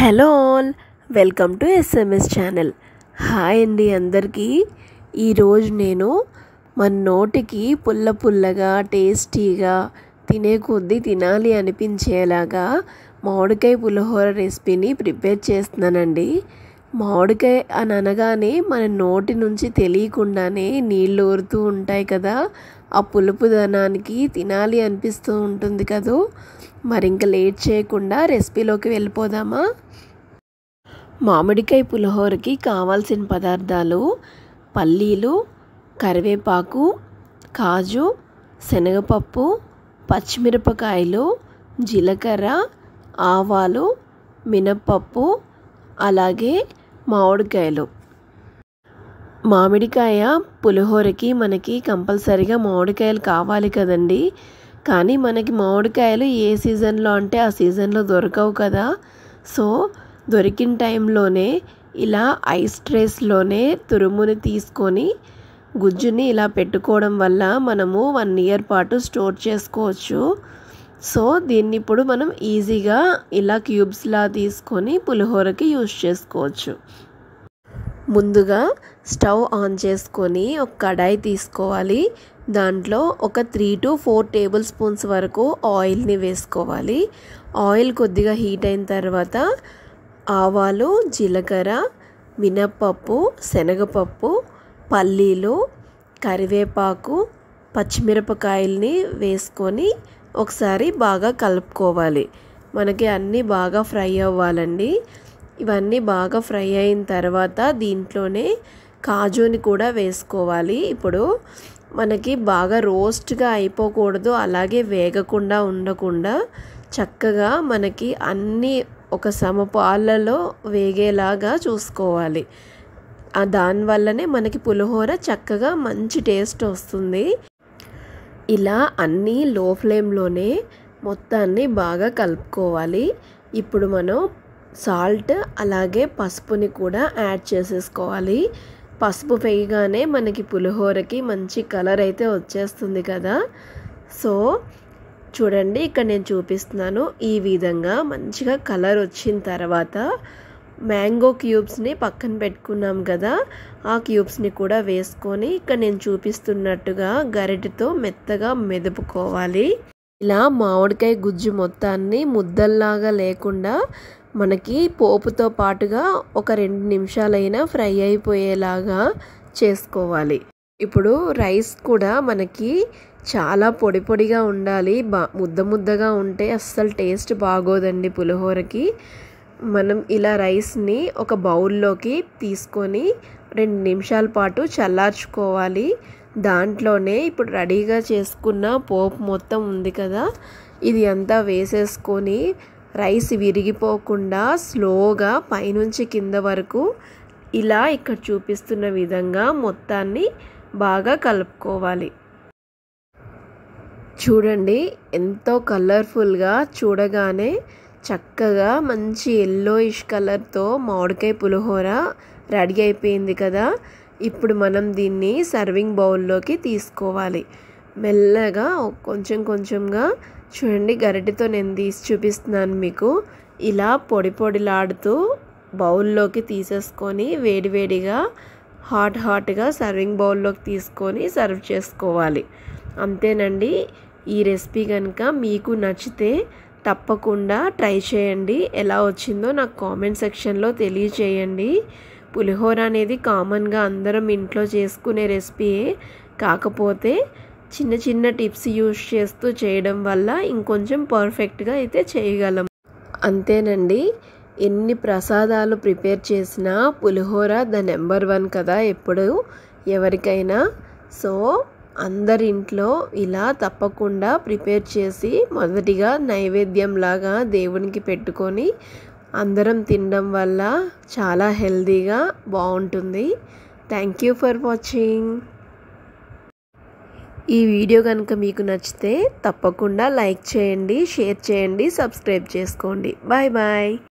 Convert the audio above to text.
Hello all, welcome to SMS channel. Hi అండి అందరికీ. ఈరోజు నేను మన నోటికి పుల్ల పుల్లగా టేస్టీగా తినే కొద్దీ తినాలి అనిపించేలాగా మామిడికాయ పులిహోర రెసిపీని ప్రిపేర్ చేస్తున్నానండి. మామిడికాయ అని అనగానే మన నోటి నుంచి తెలియకుండానే నీళ్ళు ఊరుతూ ఉంటాయి కదా, ఆ పులుపుదనానికి తినాలి అనిపిస్తూ ఉంటుంది కదా. మరి ఇంకా లేట్ చేయకుండా రెసిపీలోకి వెళ్ళిపోదామా. మామిడికాయ పులిహోరకి కావాల్సిన పదార్థాలు: పల్లీలు, కరివేపాకు, కాజు, శనగపప్పు, పచ్చిమిరపకాయలు, జీలకర్ర, ఆవాలు, మినప్పప్పు, అలాగే మామిడికాయలు. మామిడికాయ పులిహోరకి మనకి కంపల్సరీగా మామిడికాయలు కావాలి కదండి. కానీ మనకి మామిడికాయలు ఏ సీజన్లో అంటే ఆ సీజన్లో దొరకవు కదా. సో దొరికిన టైంలోనే ఇలా ఐస్ ట్రేస్లోనే తురుముని తీసుకొని గుజ్జుని ఇలా పెట్టుకోవడం వల్ల మనము 1 year పాటు స్టోర్ చేసుకోవచ్చు. సో దీన్ని ఇప్పుడు మనం ఈజీగా ఇలా క్యూబ్స్లా తీసుకొని పులిహోరకి యూజ్ చేసుకోవచ్చు. ముందుగా స్టవ్ ఆన్ చేసుకొని ఒక కడాయి తీసుకోవాలి. దాంట్లో ఒక 3 to 4 tablespoons వరకు ఆయిల్ని వేసుకోవాలి. ఆయిల్ కొద్దిగా హీట్ అయిన తర్వాత ఆవాలు, జీలకర్ర, మినప్పప్పు, శనగపప్పు, పల్లీలు, కరివేపాకు, పచ్చిమిరపకాయల్ని వేసుకొని ఒకసారి బాగా కలుపుకోవాలి. మనకి అన్నీ బాగా ఫ్రై అవ్వాలండి. ఇవన్నీ బాగా ఫ్రై అయిన తర్వాత దీంట్లోనే కాజుని కూడా వేసుకోవాలి. ఇప్పుడు మనకి బాగా రోస్ట్గా అయిపోకూడదు, అలాగే వేగకుండా ఉండకుండా చక్కగా మనకి అన్నీ ఒక సమపాలలో వేగేలాగా చూసుకోవాలి. దానివల్లనే మనకి పులిహోర చక్కగా మంచి టేస్ట్ వస్తుంది. ఇలా అన్నీ లో ఫ్లేమ్లోనే మొత్తాన్ని బాగా కలుపుకోవాలి. ఇప్పుడు మనం సాల్ట్ అలాగే పసుపుని కూడా యాడ్ చేసేసుకోవాలి. పసుపు వేయగానే మనకి పులిహోరకి మంచి కలర్ అయితే వచ్చేస్తుంది కదా. సో చూడండి, ఇక్కడ నేను చూపిస్తున్నాను. ఈ విధంగా మంచిగా కలర్ వచ్చిన తర్వాత మ్యాంగో క్యూబ్స్ని పక్కన పెట్టుకున్నాం కదా, ఆ క్యూబ్స్ని కూడా వేసుకొని ఇక్కడ నేను చూపిస్తున్నట్టుగా గరిటెతో మెత్తగా మెదుపుకోవాలి. ఇలా మామిడికాయ గుజ్జు మొత్తాన్ని ముద్దల్లాగా లేకుండా మనకి పోపుతో పాటుగా ఒక 2 నిమిషాలైనా ఫ్రై అయిపోయేలాగా చేసుకోవాలి. ఇప్పుడు రైస్ కూడా మనకి చాలా పొడి పొడిగా ఉండాలి. ముద్ద ముద్దగా ఉంటే అస్సలు టేస్ట్ బాగోదండి పులిహోరకి. మనం ఇలా రైస్ని ఒక బౌల్లోకి తీసుకొని 2 నిమిషాల పాటు చల్లార్చుకోవాలి. దాంట్లోనే ఇప్పుడు రెడీగా చేసుకున్న పోపు మొత్తం ఉంది కదా, ఇది అంతా వేసేసుకొని రైస్ విరిగిపోకుండా స్లోగా పైనుంచి కింద వరకు ఇలా ఇక్కడ చూపిస్తున్న విధంగా మొత్తాన్ని బాగా కలుపుకోవాలి. చూడండి, ఎంతో కలర్ఫుల్గా, చూడగానే చక్కగా మంచి ఎల్లోయిష్ కలర్తో మామిడికాయ పులిహోర రెడీ అయిపోయింది కదా. ఇప్పుడు మనం దీన్ని సర్వింగ్ బౌల్లోకి తీసుకోవాలి. మెల్లగా కొంచెం కొంచెంగా చూడండి, గరిటెతో నేను తీసి చూపిస్తున్నాను మీకు. ఇలా పొడి పొడిలాడుతూ బౌల్లోకి తీసేసుకొని వేడివేడిగా హాట్గా సర్వింగ్ బౌల్లోకి తీసుకొని సర్వ్ చేసుకోవాలి. అంతేనండి. ఈ రెసిపీ కనుక మీకు నచ్చితే తప్పకుండా ట్రై చేయండి. ఎలా వచ్చిందో నాకు కామెంట్ సెక్షన్లో తెలియచేయండి. పులిహోర అనేది కామన్గా అందరం ఇంట్లో చేసుకునే రెసిపీయే, కాకపోతే చిన్న చిన్న టిప్స్ యూజ్ చేస్తూ చేయడం వల్ల ఇంకొంచెం పర్ఫెక్ట్గా అయితే చేయగలం. అంతేనండి. ఎన్ని ప్రసాదాలు ప్రిపేర్ చేసినా పులిహోర ద నెంబర్ 1 కదా ఎప్పుడు ఎవరికైనా. సో అందరి ఇంట్లో ఇలా తప్పకుండా ప్రిపేర్ చేసి మొదటిగా నైవేద్యంలాగా దేవునికి పెట్టుకొని అందరం తినడం వల్ల చాలా హెల్తీగా బాగుంటుంది. Thank you for watching. ఈ వీడియో కనుక మీకు నచ్చితే తప్పకుండా లైక్ చేయండి, షేర్ చేయండి, సబ్స్క్రైబ్ చేసుకోండి. Bye bye.